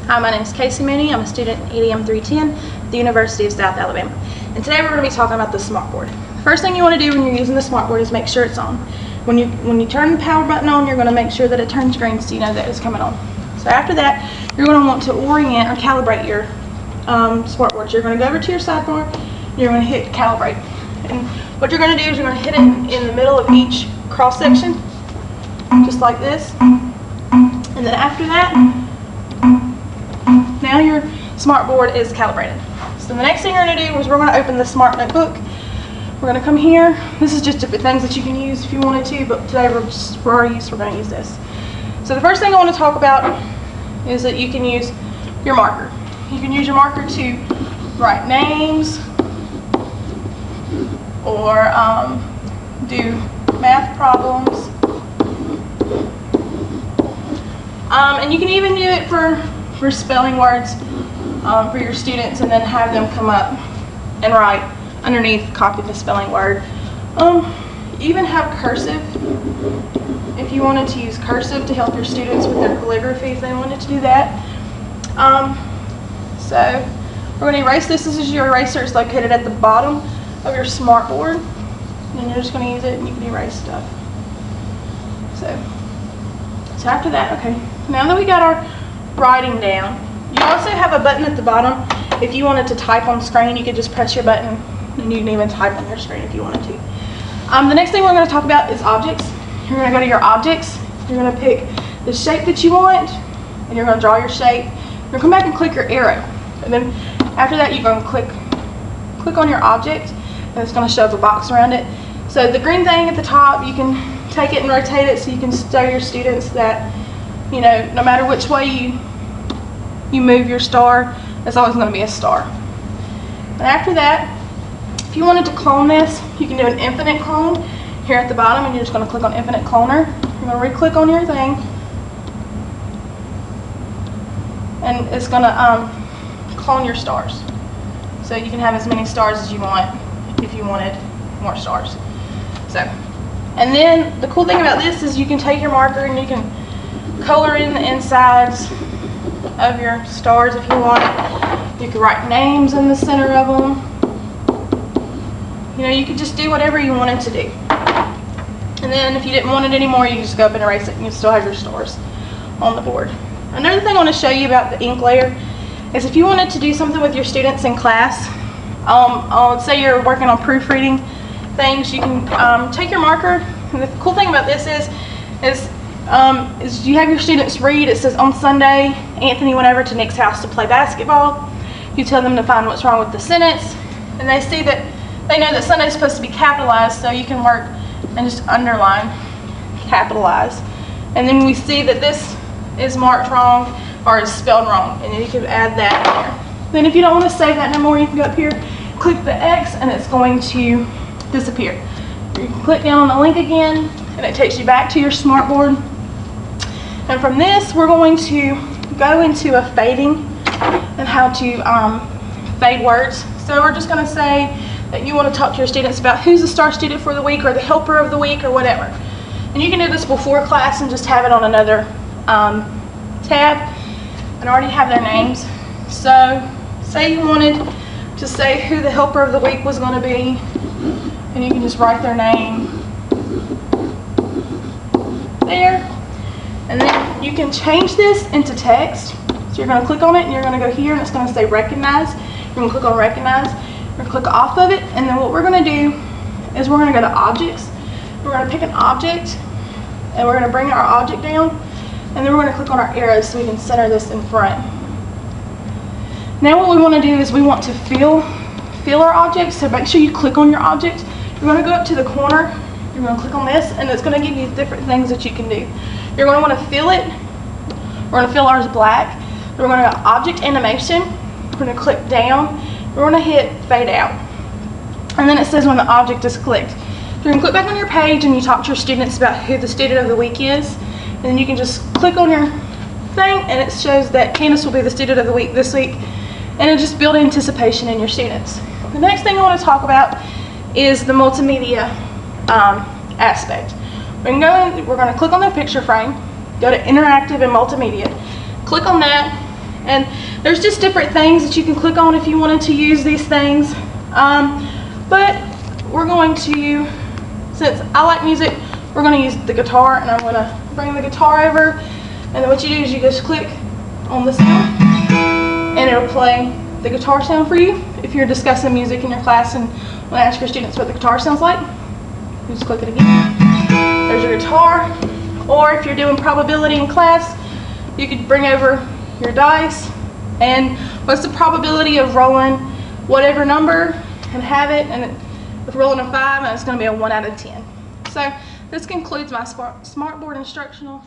Hi, my name is Kasey. I'm a student at EDM310 at the University of South Alabama. And today we're going to be talking about the SmartBoard. First thing you want to do when you're using the SmartBoard is make sure it's on. When you turn the power button on, you're going to make sure that it turns green so you know that it's coming on. So after that, you're going to want to orient or calibrate your SmartBoard. So you're going to go over to your sidebar, and you're going to hit calibrate. And what you're going to do is you're going to hit it in the middle of each cross section, just like this. And then after that, now your SmartBoard is calibrated. So the next thing you're going to do is we're going to open the Smart Notebook. We're going to come here. This is just different things that you can use if you wanted to, but today we're going to use this. So the first thing I want to talk about is that you can use your marker. You can use your marker to write names or do math problems. And you can even do it for spelling words for your students, and then have them come up and write underneath, copy the spelling word. Even have cursive if you wanted to use cursive to help your students with their calligraphy if they wanted to do that. So we're going to erase this. This is your eraser. It's located at the bottom of your SmartBoard, and you're just going to use it and you can erase stuff. So after that, okay, now that we got our writing down, you also have a button at the bottom. If you wanted to type on screen, you could just press your button and you can even type on your screen if you wanted to. The next thing we're going to talk about is objects. You're going to go to your objects. You're going to pick the shape that you want, and you're going to draw your shape. You're going to come back and click your arrow, and then after that you're going to click on your object, and it's going to show the box around it. So the green thing at the top, you can take it and rotate it so you can show your students that, you know, no matter which way you move your star, it's always going to be a star. And after that, if you wanted to clone this, you can do an infinite clone here at the bottom, and you're just going to click on infinite cloner. You're going to re-click on your thing, and it's going to clone your stars. So you can have as many stars as you want if you wanted more stars. So, and then the cool thing about this is you can take your marker and you can color in the insides of your stars if you want. You can write names in the center of them. You know, you could just do whatever you wanted to do. And then if you didn't want it anymore, you can just go up and erase it and you still have your stars on the board. Another thing I want to show you about the ink layer is if you wanted to do something with your students in class, let's say you're working on proofreading things, you can take your marker. And the cool thing about this is you have your students read. It says, on Sunday, Anthony went over to Nick's house to play basketball. You tell them to find what's wrong with the sentence, and they see that, they know that Sunday is supposed to be capitalized, so you can work and just underline capitalize. And then we see that this is marked wrong or is spelled wrong, and then you can add that in there. Then if you don't want to save that no more, you can go up here, click the X, and it's going to disappear. You can click down on the link again, and it takes you back to your SmartBoard. And from this, we're going to go into a fading and how to fade words. So we're just going to say that you want to talk to your students about who's the star student for the week or the helper of the week or whatever. And you can do this before class and just have it on another tab and already have their names. So say you wanted to say who the helper of the week was going to be, and you can just write their name there. And then you can change this into text. So you're going to click on it and you're going to go here and it's going to say recognize. You're going to click on recognize. We're going to click off of it, and then what we're going to do is we're going to go to objects. We're going to pick an object, and we're going to bring our object down, and then we're going to click on our arrows so we can center this in front. Now what we want to do is we want to fill our object, so make sure you click on your object. You're going to go up to the corner, you're going to click on this, and it's going to give you different things that you can do. You're going to want to fill it. We're going to fill ours black. We're going to go object animation. We're going to click down. We're going to hit fade out, and then it says when the object is clicked. You're going to click back on your page and you talk to your students about who the student of the week is, and then you can just click on your thing and it shows that Candace will be the student of the week this week, and it just builds anticipation in your students. The next thing I want to talk about is the multimedia aspect. We're going to click on the picture frame, go to interactive and multimedia, click on that, And there's just different things that you can click on if you wanted to use these things. But we're going to, since I like music, we're going to use the guitar, and I'm going to bring the guitar over, and then what you do is you just click on the sound, and it'll play the guitar sound for you. If you're discussing music in your class and want to ask your students what the guitar sounds like, you just click it again. There's your guitar. Or if you're doing probability in class, you could bring over your dice, and what's the probability of rolling whatever number and have it, and if rolling a 5, and it's going to be a 1 out of 10. So this concludes my SmartBoard instructional